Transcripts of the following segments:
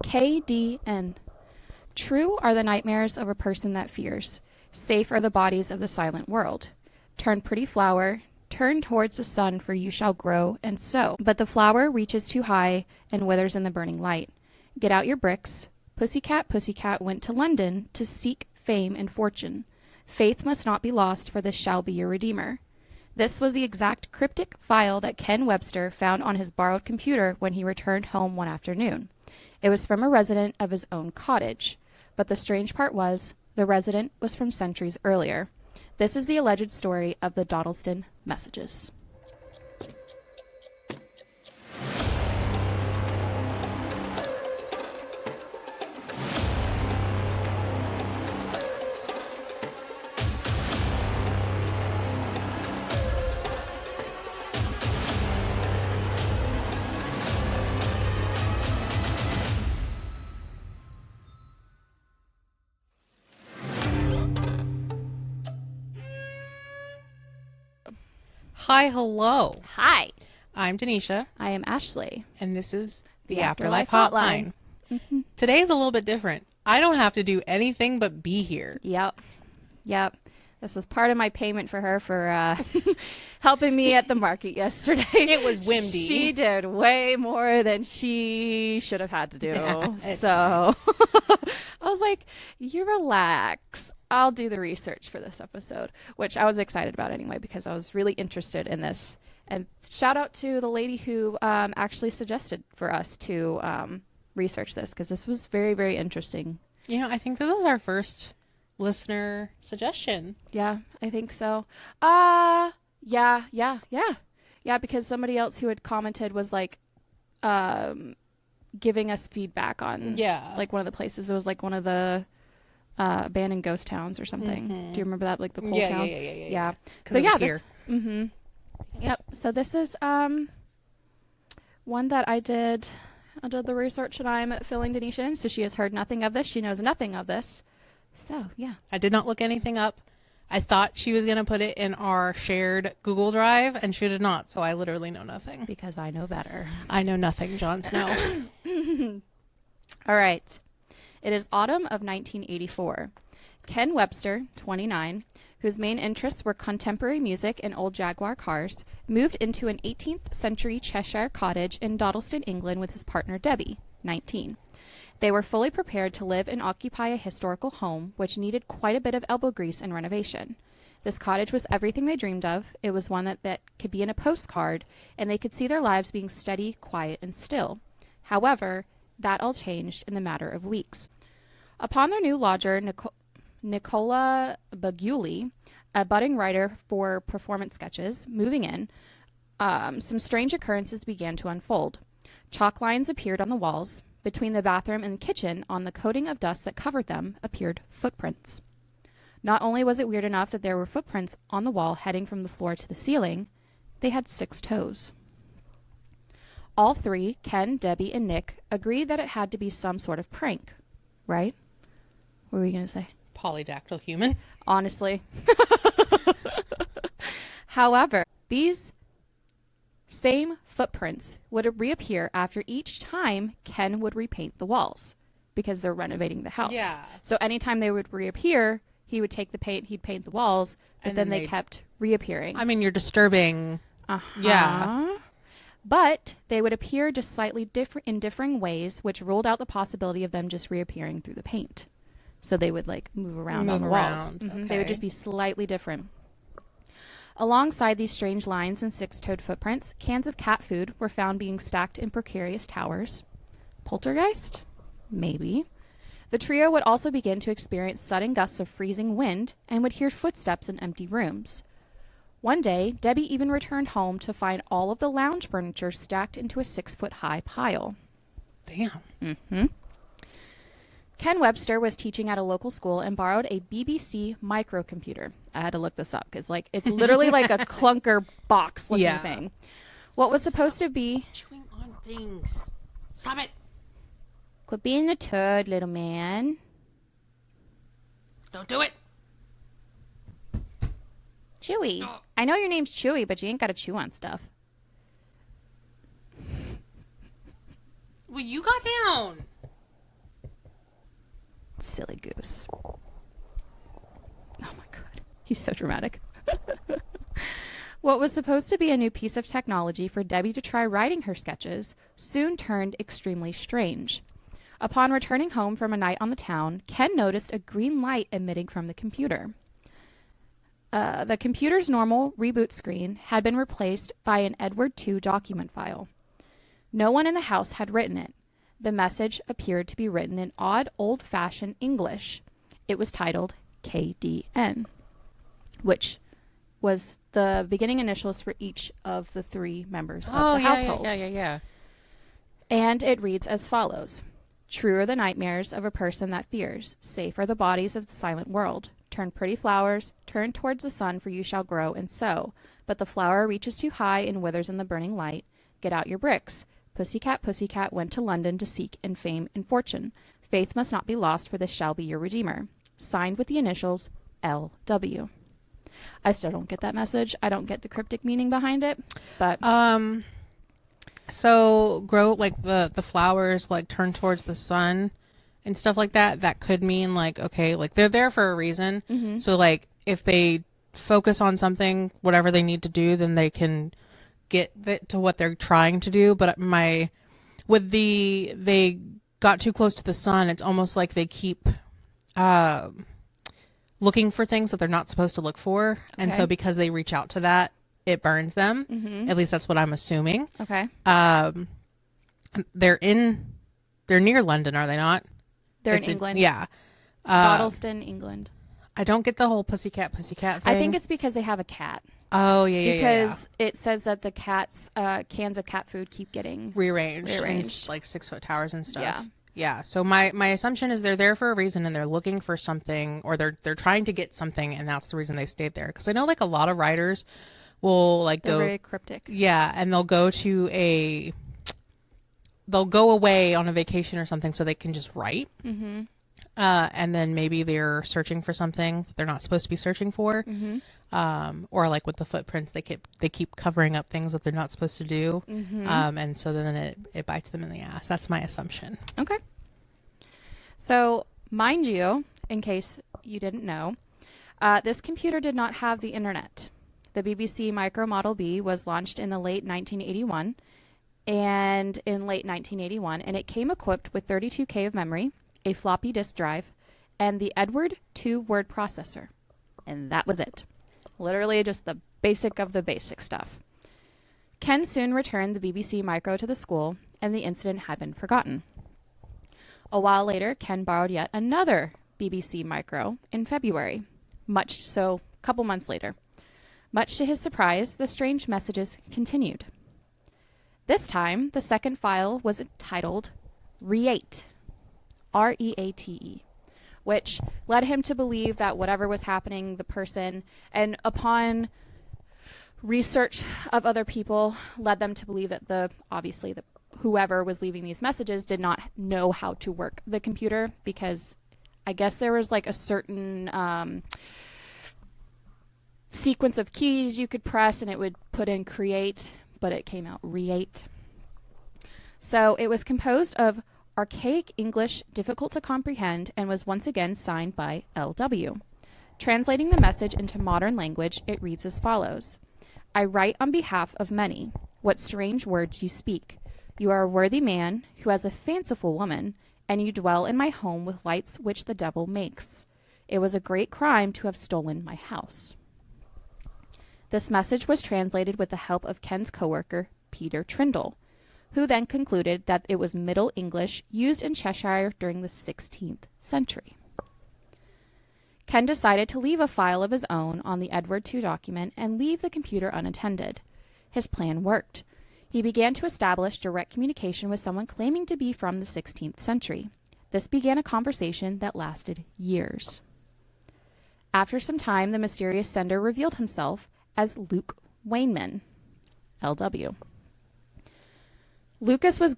KDN. True are the nightmares of a person that fears. Safe are the bodies of the silent world. Turn pretty flower, turn towards the sun, for you shall grow and sow. But the flower reaches too high and withers in the burning light. Get out your bricks. Pussycat, pussycat went to London to seek fame and fortune. Faith must not be lost, for this shall be your redeemer. This was the exact cryptic file that Ken Webster found on his borrowed computer when he returned home one afternoon. It was from a resident of his own cottage. But the strange part was, the resident was from centuries earlier. This is the alleged story of the Dodleston Messages. Hi, hello. Hi, I'm Denisha, I am Ashley. and this is the The Afterlife Afterlife Hotline. Today is a little bit different. I don't have to do anything but be here. Yep. This was part of my payment for her for helping me at the market yesterday. It was whimsy. She did way more than she should have had to do. It's So I was like, you relax. I'll do the research for this episode, which I was excited about anyway because I was really interested in this. And shout out to the lady who actually suggested for us to research this because this was very, very interesting. You know, I think this is our first listener suggestion. Yeah, I think so. Yeah, because somebody else who had commented was like giving us feedback on like one of the places. It was like one of the abandoned ghost towns or something. Mm-hmm. Do you remember that, like the coal town? Yeah. So yeah, here. Yep. So this is one that I did the research and I'm filling Denisha in. So she has heard nothing of this. She knows nothing of this. So yeah. I did not look anything up. I thought she was going to put it in our shared Google Drive, and she did not. So I literally know nothing. Because I know better. I know nothing, Jon Snow. All right. It is autumn of 1984. Ken Webster, 29, whose main interests were contemporary music and old Jaguar cars, moved into an 18th century Cheshire cottage in Dodleston, England with his partner Debbie, 19. They were fully prepared to live and occupy a historical home, which needed quite a bit of elbow grease and renovation. This cottage was everything they dreamed of. It was one that could be in a postcard, and they could see their lives being steady, quiet, and still. However, that all changed in the matter of weeks. Upon their new lodger, Nicola Baguli, a budding writer for performance sketches, moving in, some strange occurrences began to unfold. Chalk lines appeared on the walls. Between the bathroom and kitchen, on the coating of dust that covered them, appeared footprints. Not only was it weird enough that there were footprints on the wall heading from the floor to the ceiling, they had 6 toes. All three, Ken, Debbie, and Nick, agreed that it had to be some sort of prank. Right? What were you going to say? Polydactyl human. Honestly. However, these same footprints would reappear after each time Ken would repaint the walls because they're renovating the house. Yeah. So anytime they would reappear, he would take the paint, he'd paint the walls, but And then then they kept reappearing. I mean, you're disturbing. Uh-huh. Yeah. But they would appear just slightly different in differing ways, which ruled out the possibility of them just reappearing through the paint. So they would like move around on the walls. Okay. They would just be slightly different. Alongside these strange lines and 6-toed footprints, cans of cat food were found being stacked in precarious towers. Poltergeist? Maybe. The trio would also begin to experience sudden gusts of freezing wind and would hear footsteps in empty rooms. One day, Debbie even returned home to find all of the lounge furniture stacked into a 6-foot-high pile. Damn. Mm-hmm. Ken Webster was teaching at a local school and borrowed a BBC microcomputer. I had to look this up because it's literally like a clunker box looking thing. What was supposed to be... Chewing on things. Stop it. Quit being a turd, little man. Don't do it. Chewy. I know your name's Chewy, but you ain't got to chew on stuff. Well, you got down. goose. Oh my God. He's so dramatic. What was supposed to be a new piece of technology for Debbie to try writing her sketches soon turned extremely strange. Upon returning home from a night on the town, Ken noticed a green light emitting from the computer. The computer's normal reboot screen had been replaced by an Edward II document file. No one in the house had written it. The message appeared to be written in odd, old-fashioned English. It was titled KDN, which was the beginning initials for each of the 3 members of the household. Yeah. And it reads as follows. True are the nightmares of a person that fears. Safe are the bodies of the silent world. Turn pretty flowers, turn towards the sun, for you shall grow and sow. But the flower reaches too high and withers in the burning light. Get out your bricks. Pussycat, pussycat went to London to seek in fame and fortune. Faith must not be lost, for this shall be your redeemer. Signed with the initials LW. I still don't get that message. I don't get the cryptic meaning behind it, but so grow like the flowers like turn towards the sun and stuff like that. That could mean like, okay, like they're there for a reason. Mm-hmm. So like if they focus on something, whatever they need to do, then they can get to what they're trying to do. But they got too close to the sun. It's almost like they keep looking for things that they're not supposed to look for. Okay. And so because they reach out to that, it burns them. Mm-hmm. At least that's what I'm assuming. Okay. They're near London, are they not? They're in England. Yeah. Dodleston, England. I don't get the whole pussycat thing. I think it's because they have a cat. Oh, yeah. Because it says that the cat's cans of cat food keep getting rearranged. In like 6-foot towers and stuff. Yeah. Yeah. So my assumption is they're there for a reason and they're looking for something, or they're trying to get something, and that's the reason they stayed there. Because I know like a lot of writers will like They're very cryptic. Yeah, and they'll go away on a vacation or something so they can just write. Mm-hmm. And then maybe they're searching for something they're not supposed to be searching for. Mm-hmm. Or like with the footprints, they keep covering up things that they're not supposed to do. Mm-hmm. And so then it bites them in the ass. That's my assumption. Okay. So, mind you, in case you didn't know, this computer did not have the internet. The BBC Micro Model B was launched in the late 1981 and it came equipped with 32K of memory, a floppy disk drive, and the Edward II word processor. And that was it. Literally just the basic of the basic stuff. Ken soon returned the BBC Micro to the school, and the incident had been forgotten. A while later, Ken borrowed yet another BBC Micro in February. A couple months later. Much to his surprise, the strange messages continued. This time, the second file was titled Reate, R-E-A-T-E, which led him to believe that whatever was happening, the person, and upon research of other people, led them to believe that whoever was leaving these messages did not know how to work the computer, because I guess there was like a certain sequence of keys you could press and it would put in create, but it came out reate. So it was composed of archaic English, difficult to comprehend, and was once again signed by LW. Translating the message into modern language, it reads as follows. I write on behalf of many. What strange words you speak. You are a worthy man who has a fanciful woman, and you dwell in my home with lights which the devil makes. It was a great crime to have stolen my house. This message was translated with the help of Ken's coworker, Peter Trindle, who then concluded that it was Middle English used in Cheshire during the 16th century. Ken decided to leave a file of his own on the Edward II document and leave the computer unattended. His plan worked. He began to establish direct communication with someone claiming to be from the 16th century. This began a conversation that lasted years. After some time, the mysterious sender revealed himself as Luke Wayneman, LW. Lukas was...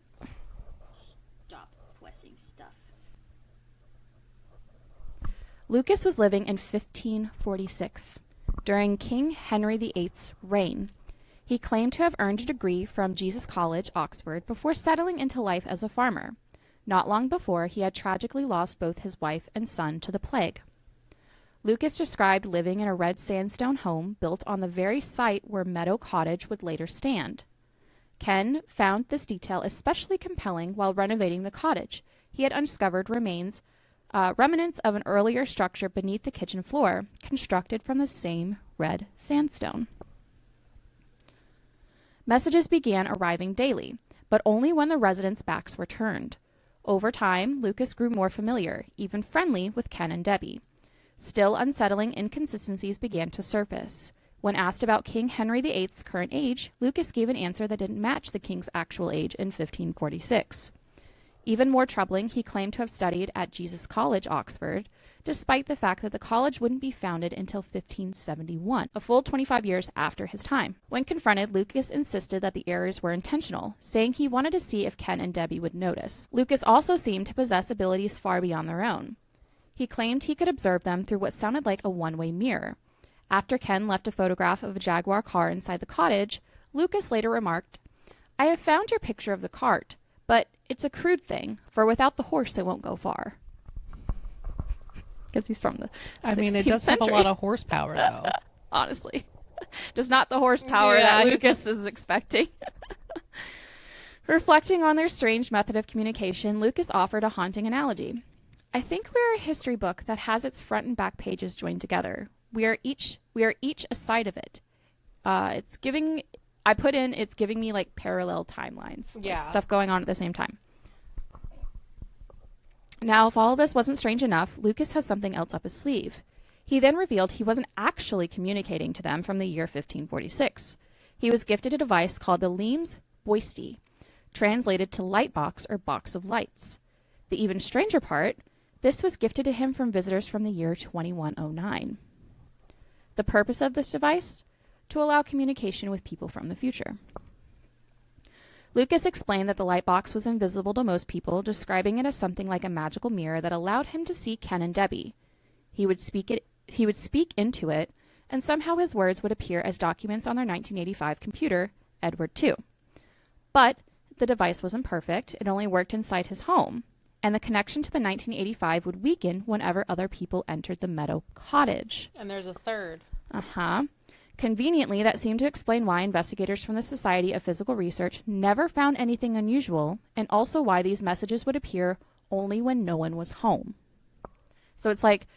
Stop pressing stuff. Lukas was living in 1546, during King Henry VIII's reign. He claimed to have earned a degree from Jesus College, Oxford, before settling into life as a farmer. Not long before, he had tragically lost both his wife and son to the plague. Lukas described living in a red sandstone home built on the very site where Meadow Cottage would later stand. Ken found this detail especially compelling while renovating the cottage. He had uncovered remnants of an earlier structure beneath the kitchen floor, constructed from the same red sandstone. Messages began arriving daily, but only when the residents' backs were turned. Over time, Lukas grew more familiar, even friendly, with Ken and Debbie. Still, unsettling inconsistencies began to surface. When asked about King Henry VIII's current age, Lukas gave an answer that didn't match the king's actual age in 1546. Even more troubling, he claimed to have studied at Jesus College, Oxford, despite the fact that the college wouldn't be founded until 1571, a full 25 years after his time. When confronted, Lukas insisted that the errors were intentional, saying he wanted to see if Ken and Debbie would notice. Lukas also seemed to possess abilities far beyond their own. He claimed he could observe them through what sounded like a one-way mirror. After Ken left a photograph of a Jaguar car inside the cottage, Lukas later remarked, "I have found your picture of the cart, but it's a crude thing, for without the horse it won't go far." Because he's from the 16th it does century. have a lot of horsepower, though. Honestly. Just not the horsepower that Lukas is expecting. Reflecting on their strange method of communication, Lukas offered a haunting analogy. "I think we're a history book that has its front and back pages joined together. We are each a side of it. It's giving me like parallel timelines. Yeah. Like stuff going on at the same time." Now, if all of this wasn't strange enough, Lukas has something else up his sleeve. He then revealed he wasn't actually communicating to them from the year 1546. He was gifted a device called the Leames Boisty, translated to light box or box of lights. The even stranger part, this was gifted to him from visitors from the year 2109. The purpose of this device? To allow communication with people from the future. Lukas explained that the light box was invisible to most people, describing it as something like a magical mirror that allowed him to see Ken and Debbie. He would speak into it, and somehow his words would appear as documents on their 1985 computer, Edward II. But the device wasn't perfect. It only worked inside his home, and the connection to the 1985 would weaken whenever other people entered the Meadow Cottage. And there's a third. Conveniently, that seemed to explain why investigators from the Society of Physical Research never found anything unusual, and also why these messages would appear only when no one was home. So it's like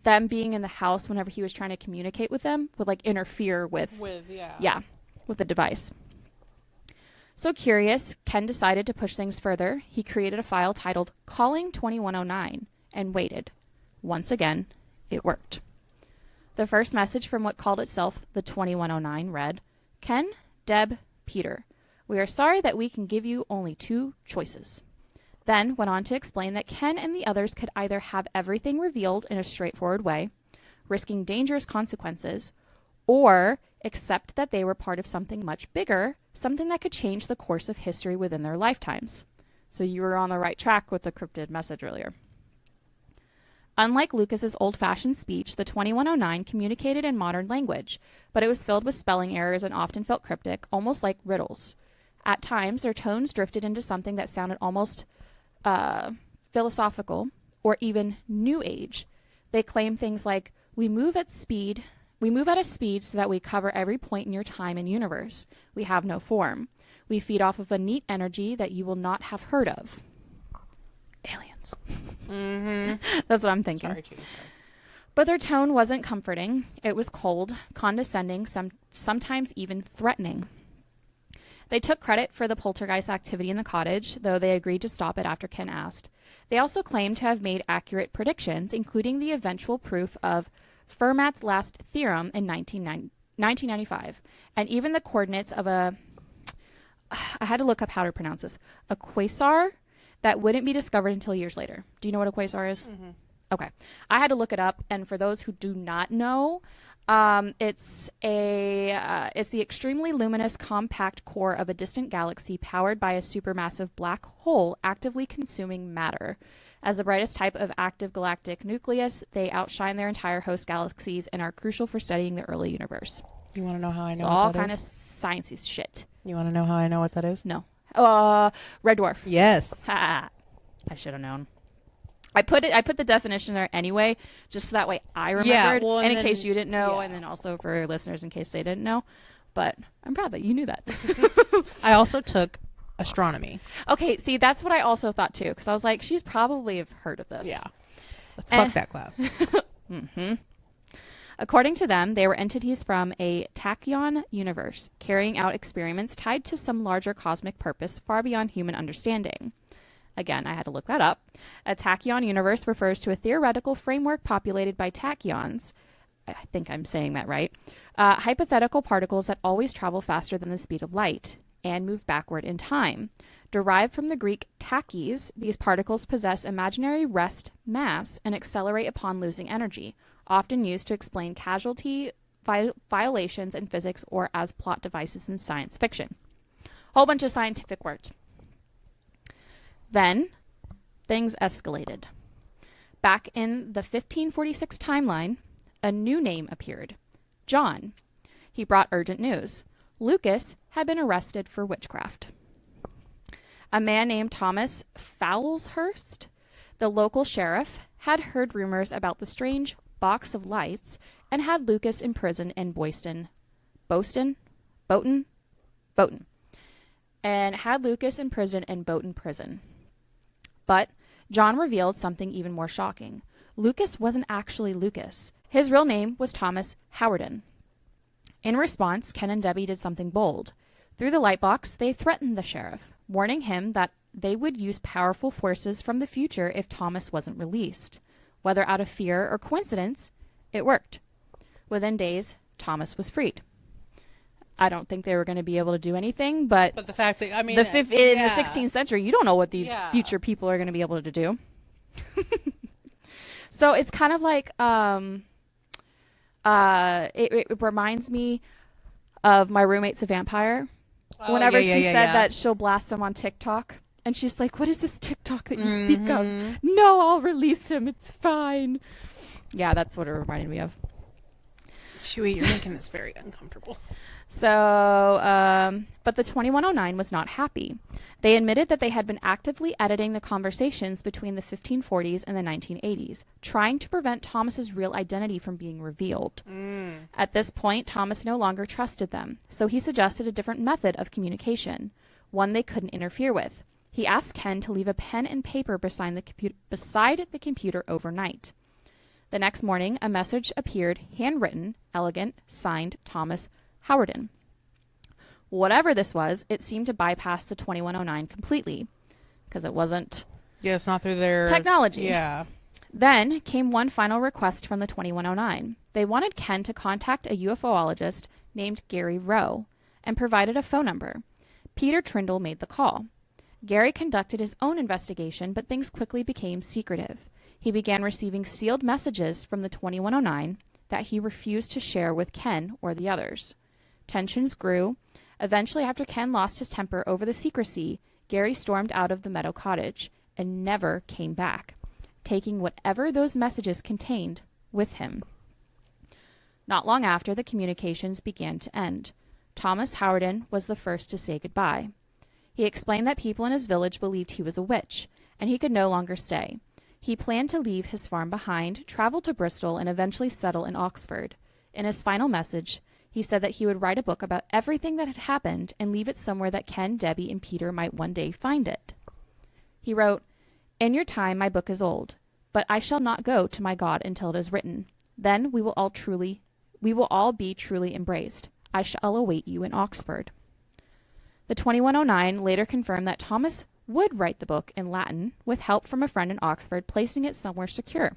them being in the house whenever he was trying to communicate with them would like interfere with the device. So curious, Ken decided to push things further. He created a file titled Calling 2109 and waited. Once again, it worked. The first message from what called itself the 2109 read, "Ken, Deb, Peter, we are sorry that we can give you only 2 choices." Then went on to explain that Ken and the others could either have everything revealed in a straightforward way, risking dangerous consequences, or accept that they were part of something much bigger, something that could change the course of history within their lifetimes. So you were on the right track with the cryptid message earlier. Unlike Lukas's old-fashioned speech, the 2109 communicated in modern language, but it was filled with spelling errors and often felt cryptic, almost like riddles. At times, their tones drifted into something that sounded almost philosophical or even New Age. They claimed things like, we move at a speed so that we cover every point in your time and universe. We have no form. We feed off of a neat energy that you will not have heard of. Aliens. Mm-hmm. That's what I'm thinking. Sorry. But their tone wasn't comforting. It was cold, condescending, sometimes even threatening. They took credit for the poltergeist activity in the cottage, though they agreed to stop it after Ken asked. They also claimed to have made accurate predictions, including the eventual proof of Fermat's last theorem in 1995, and even the coordinates of I had to look up how to pronounce this, a quasar that wouldn't be discovered until years later. Do you know what a quasar is? Mm-hmm. Okay. I had to look it up, and for those who do not know, it's the extremely luminous, compact core of a distant galaxy powered by a supermassive black hole actively consuming matter. As the brightest type of active galactic nucleus, they outshine their entire host galaxies and are crucial for studying the early universe. You want to know how I know it's what all that kind is? of sciencey shit. You want to know how I know what that is? No. Red dwarf. Yes. Ha. I should have known. I put the definition there anyway, just so that way I remembered, well, and in case you didn't know, yeah. and then also for listeners in case they didn't know. But I'm proud that you knew that. I also took astronomy. Okay, see, that's what I also thought too, because I was like, she's probably have heard of this. Yeah. Fuck that class. Mm-hmm. According to them, they were entities from a tachyon universe, carrying out experiments tied to some larger cosmic purpose far beyond human understanding. Again, I had to look that up. A tachyon universe refers to a theoretical framework populated by tachyons. I think I'm saying that right. Hypothetical particles that always travel faster than the speed of light and move backward in time. Derived from the Greek tachys, these particles possess imaginary rest mass and accelerate upon losing energy, often used to explain casualty violations in physics or as plot devices in science fiction. Whole bunch of scientific words. Then, things escalated. Back in the 1546 timeline, a new name appeared. John. He brought urgent news. Lukas had been arrested for witchcraft. A man named Thomas Fowlshurst, the local sheriff, had heard rumors about the strange box of lights and had Lukas imprisoned in Boston, and had Lukas imprisoned in Bowton Prison. But John revealed something even more shocking. Lukas wasn't actually Lukas. His real name was Thomas Howardin. In response, Ken and Debbie did something bold. Through the lightbox, they threatened the sheriff, warning him that they would use powerful forces from the future if Thomas wasn't released. Whether out of fear or coincidence, it worked. Within days, Thomas was freed. I don't think they were going to be able to do anything, but the fact that, I mean, in the 16th century, you don't know what these future people are going to be able to do. So it's kind of like, it reminds me of My Roommate's a Vampire. Whenever she said that she'll blast them on TikTok. And she's like, what is this TikTok that you speak of? No, I'll release him. It's fine. Yeah, that's what it reminded me of. Chewy, you're making this very uncomfortable. So, but the 2109 was not happy. They admitted that they had been actively editing the conversations between the 1540s and the 1980s, trying to prevent Thomas's real identity from being revealed. At this point, Thomas no longer trusted them, so he suggested a different method of communication, one they couldn't interfere with. He asked Ken to leave a pen and paper beside the computer overnight. The next morning, a message appeared, handwritten, elegant, signed Thomas Howardin. Whatever this was, it seemed to bypass the 2109 completely, because it wasn't it's not through their technology. Yeah. Then came one final request from the 2109. They wanted Ken to contact a UFOologist named Gary Rowe and provided a phone number. Peter Trindle made the call. Gary conducted his own investigation, but things quickly became secretive. He began receiving sealed messages from the 2109 that he refused to share with Ken or the others. Tensions grew. Eventually, after Ken lost his temper over the secrecy, Gary stormed out of the Meadow Cottage and never came back, taking whatever those messages contained with him. Not long after, the communications began to end. Thomas Howardin was the first to say goodbye. He explained that people in his village believed he was a witch, and he could no longer stay. He planned to leave his farm behind, travel to Bristol, and eventually settle in Oxford. In his final message, he said that he would write a book about everything that had happened and leave it somewhere that Ken, Debbie, and Peter might one day find it. He wrote, "In your time my book is old, but I shall not go to my God until it is written. Then we will all be truly embraced. I shall await you in Oxford." The 2109 later confirmed that Thomas would write the book in Latin with help from a friend in Oxford, placing it somewhere secure.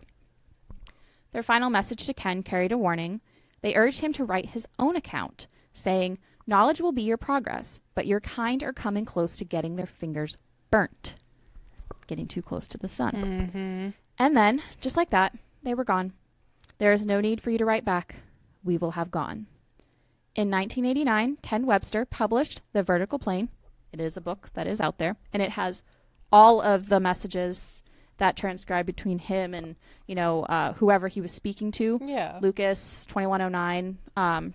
Their final message to Ken carried a warning. They urged him to write his own account, saying, "Knowledge will be your progress, but your kind are coming close to getting their fingers burnt." Getting too close to the sun. And then, just like that, they were gone. There is no need for you to write back. We will have gone. In 1989, Ken Webster published The Vertical Plane. It is a book that is out there, and it has all of the messages that transcribed between him and, whoever he was speaking to. Yeah. Lukas, 2109,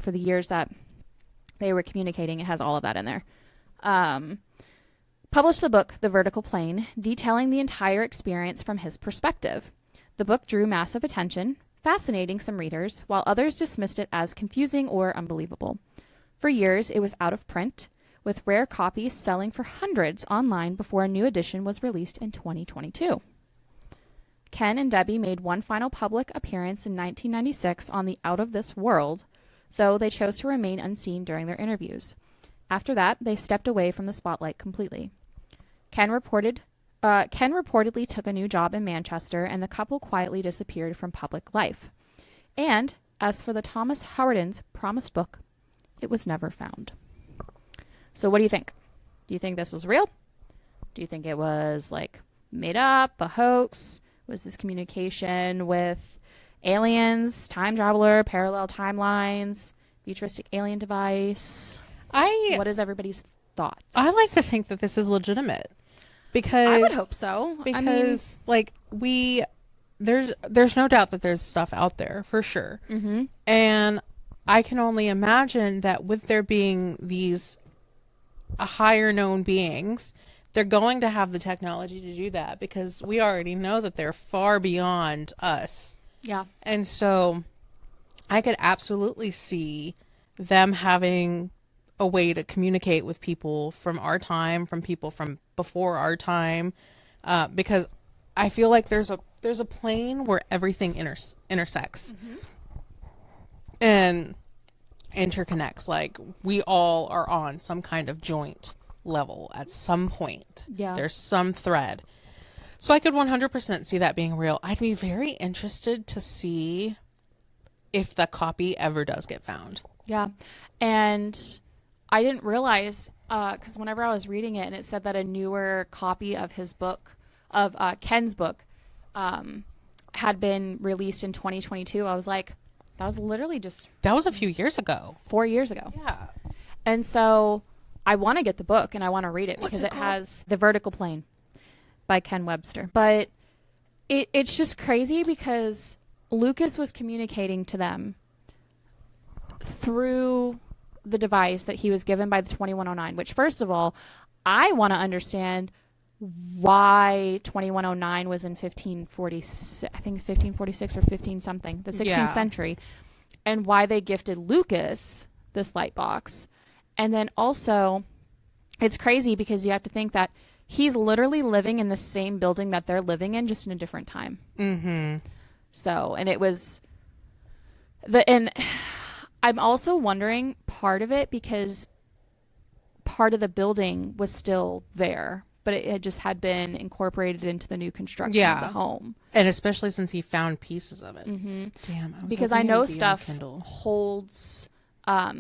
for the years that they were communicating. It has all of that in there. published the book The Vertical Plane, detailing the entire experience from his perspective. The book drew massive attention, fascinating some readers, while others dismissed it as confusing or unbelievable. For years, it was out of print, with rare copies selling for hundreds online before a new edition was released in 2022. Ken and Debbie made one final public appearance in 1996 on The Out of This World, though they chose to remain unseen during their interviews. After that, they stepped away from the spotlight completely. Ken reportedly took a new job in Manchester, and the couple quietly disappeared from public life. And as for the Thomas Howardens' promised book, it was never found. So what do you think? Do you think this was real? Do you think it was like made up, a hoax? Was this communication with aliens, time traveler, parallel timelines, futuristic alien device? What is everybody's thoughts? I like to think that this is legitimate, because I would hope so. Because there's no doubt that there's stuff out there for sure. Mm-hmm. And I can only imagine that with there being these higher known beings, they're going to have the technology to do that, because we already know that they're far beyond us. Yeah. And so I could absolutely see them having a way to communicate with people from our time, from people from before our time, because I feel like there's a plane where everything intersects and interconnects. Like, we all are on some kind of joint level at some point. Yeah. There's some thread. So I could 100% see that being real. I'd be very interested to see if the copy ever does get found. Yeah. And I didn't realize, because whenever I was reading it and it said that a newer copy of his book, of Ken's book, had been released in 2022, I was like, that was literally that was a few years ago. 4 years ago. Yeah. And so I want to get the book and I want to read it, because What's it it called? has The Vertical Plane by Ken Webster. But it's just crazy, because Lukas was communicating to them through the device that he was given by the 2109, which, first of all, I want to understand why 2109 was in 1546, I think 1546 or 15 something, the 16th century, and why they gifted Lukas this light box. And then also, it's crazy because you have to think that he's literally living in the same building that they're living in, just in a different time. Mm-hmm. So, and it was and I'm also wondering part of it, because part of the building was still there, but it had just had been incorporated into the new construction of the home. And especially since he found pieces of it. Mm-hmm. Damn. Because I know stuff holds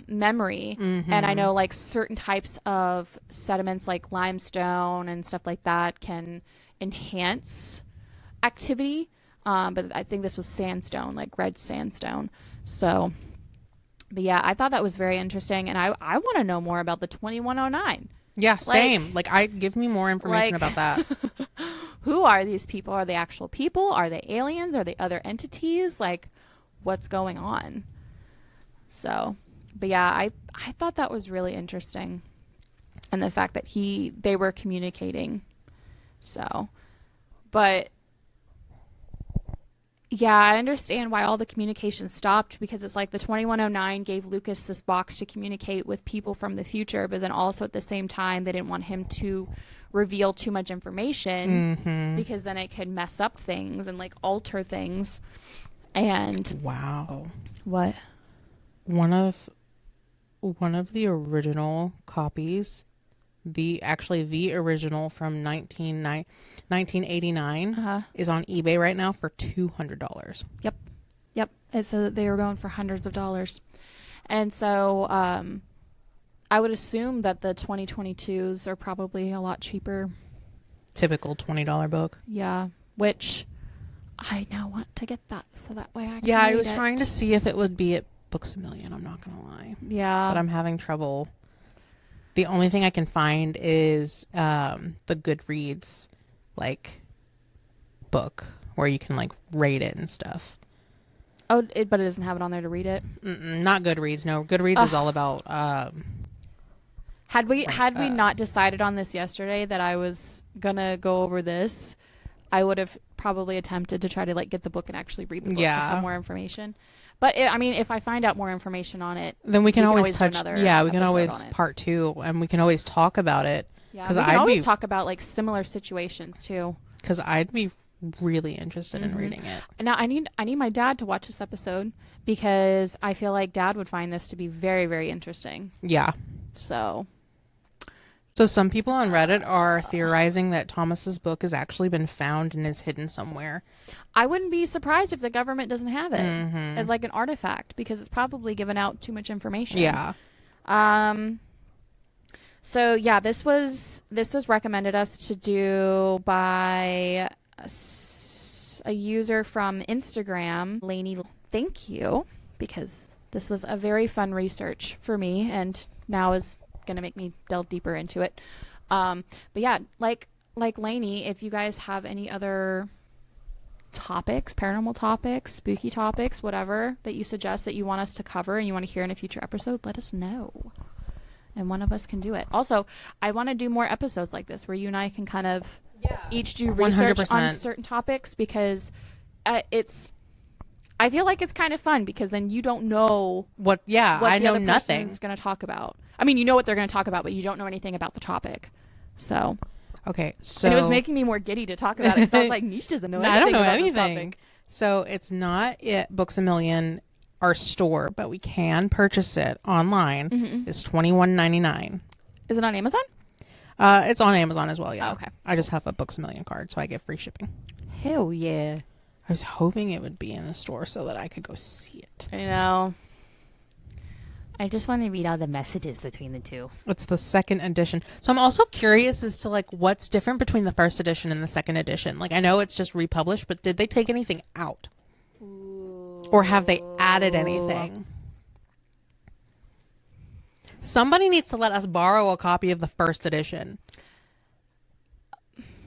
memory, and I know like certain types of sediments like limestone and stuff like that can enhance activity. But I think this was sandstone, like red sandstone. So, but yeah, I thought that was very interesting, and I want to know more about the 2109. Yeah, same. Give me more information about that. Who are these people? Are they actual people? Are they aliens? Are they other entities? Like, what's going on? So, but yeah, I thought that was really interesting, and the fact that they were communicating. So, but yeah, I understand why all the communication stopped, because it's like the 2109 gave Lukas this box to communicate with people from the future, but then also at the same time they didn't want him to reveal too much information, because then it could mess up things and like alter things. And wow, what? One of the original copies, the original from 1989 is on eBay right now for $200. Yep. It said that they were going for hundreds of dollars. And so I would assume that the 2022s are probably a lot cheaper. Typical $20 book. Yeah, which I now want to get that, so that way I can I read was it. trying to see if it would be at Books A Million, I'm not gonna lie. Yeah. But I'm having trouble. The only thing I can find is the Goodreads book where you can rate it and stuff. Oh, but it doesn't have it on there to read it? Not Goodreads. No, Goodreads is all about Had we not decided on this yesterday that I was gonna go over this, I would have probably attempted to try to like get the book and actually read the book to have more information. But if I find out more information on it, then we can always touch. Yeah, we can episode always on it. part 2, and we can always talk about it. Yeah, we can always talk about like similar situations too. Because I'd be really interested in reading it. Now I need my dad to watch this episode because I feel like Dad would find this to be very, very interesting. Yeah. So some people on Reddit are theorizing that Thomas's book has actually been found and is hidden somewhere. I wouldn't be surprised if the government doesn't have it as like an artifact because it's probably given out too much information. Yeah. So yeah, this was recommended us to do by a user from Instagram, Lainey. Thank you, because this was a very fun research for me, and now is going to make me delve deeper into it. But yeah, like Lainey, if you guys have any other topics, paranormal topics, spooky topics, whatever that you suggest that you want us to cover and you want to hear in a future episode, let us know. And one of us can do it. Also, I want to do more episodes like this where you and I can kind of each do research 100%. on certain topics because I feel like it's kind of fun because then you don't know what I know nothing. Is going to talk about. I mean, you know what they're going to talk about, but you don't know anything about the topic. So okay, so and it was making me more giddy to talk about it. So I was like, Niche doesn't know anything. I don't know about anything. This topic. So it's not at Books A Million, our store, but we can purchase it online. It's $21.99. Is it on Amazon? It's on Amazon as well. Yeah. Oh, okay. I just have a Books A Million card, so I get free shipping. Hell yeah! I was hoping it would be in the store so that I could go see it. I know. I just want to read all the messages between the two. It's the second edition. So I'm also curious as to like what's different between the first edition and the second edition. Like I know it's just republished, but did they take anything out? Ooh. Or have they added anything? Somebody needs to let us borrow a copy of the first edition.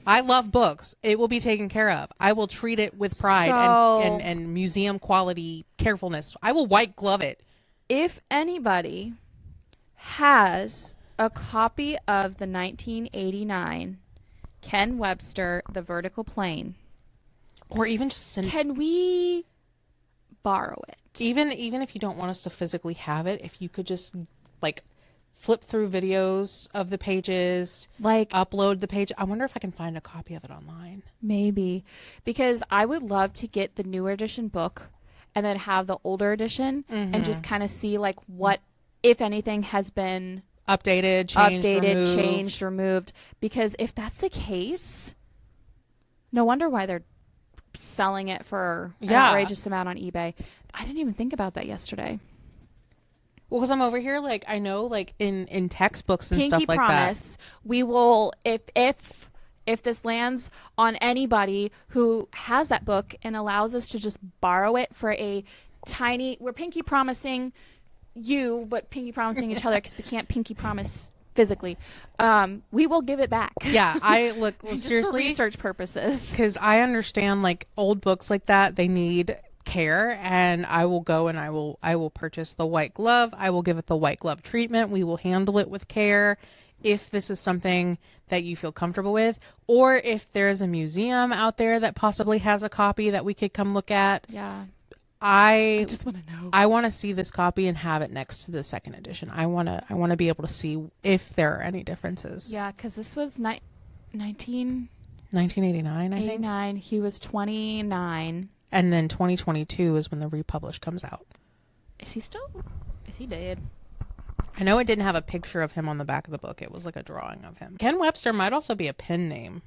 I love books. It will be taken care of. I will treat it with pride and museum quality carefulness. I will white glove it. If anybody has a copy of the 1989 Ken Webster, The Vertical Plane, or even just can we borrow it? Even if you don't want us to physically have it, if you could just like flip through videos of the pages, like upload the page. I wonder if I can find a copy of it online. Maybe, because I would love to get the newer edition book and then have the older edition and just kind of see like what, if anything, has been updated, changed, removed. Because if that's the case, no wonder why they're selling it for an outrageous amount on eBay. I didn't even think about that yesterday. Well, because I'm over here, like, I know, like, in textbooks and Pinky stuff like promise, that. We will, if this lands on anybody who has that book and allows us to just borrow it for a tiny, we're pinky promising you, but pinky promising each other because we can't pinky promise physically. We will give it back. Yeah, I look seriously for research purposes, because I understand like old books like that, they need care, and I will go and I will purchase the white glove. I will give it the white glove treatment. We will handle it with care. If this is something that you feel comfortable with, or if there's a museum out there that possibly has a copy that we could come look at. Yeah. I just want to know. I want to see this copy and have it next to the second edition. I want to be able to see if there are any differences. Yeah, because this was 1989, 1989, I think. 89. He was 29. And then 2022 is when the republish comes out. Is he dead? I know it didn't have a picture of him on the back of the book. It was like a drawing of him. Ken Webster might also be a pen name.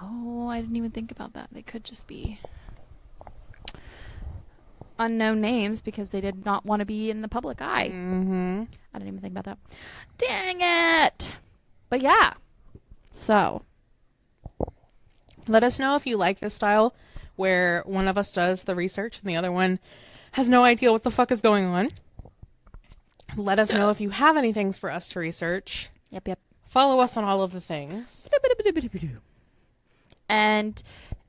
Oh, I didn't even think about that. They could just be unknown names because they did not want to be in the public eye. Mm-hmm. I didn't even think about that. Dang it! But yeah. So. Let us know if you like this style where one of us does the research and the other one has no idea what the fuck is going on. Let us know if you have any things for us to research. Yep. Follow us on all of the things. And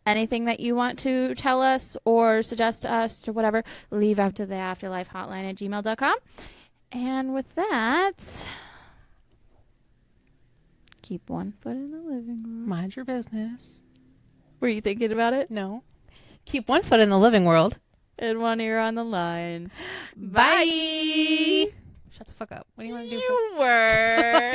anything that you want to tell us or suggest to us or whatever, leave out to the Afterlife Hotline at gmail.com. And with that, Keep one foot in the living room. Mind your business. Were you thinking about it? No. Keep one foot in the living world. And one ear on the line. Bye. Shut the fuck up. What do you want to do? You were.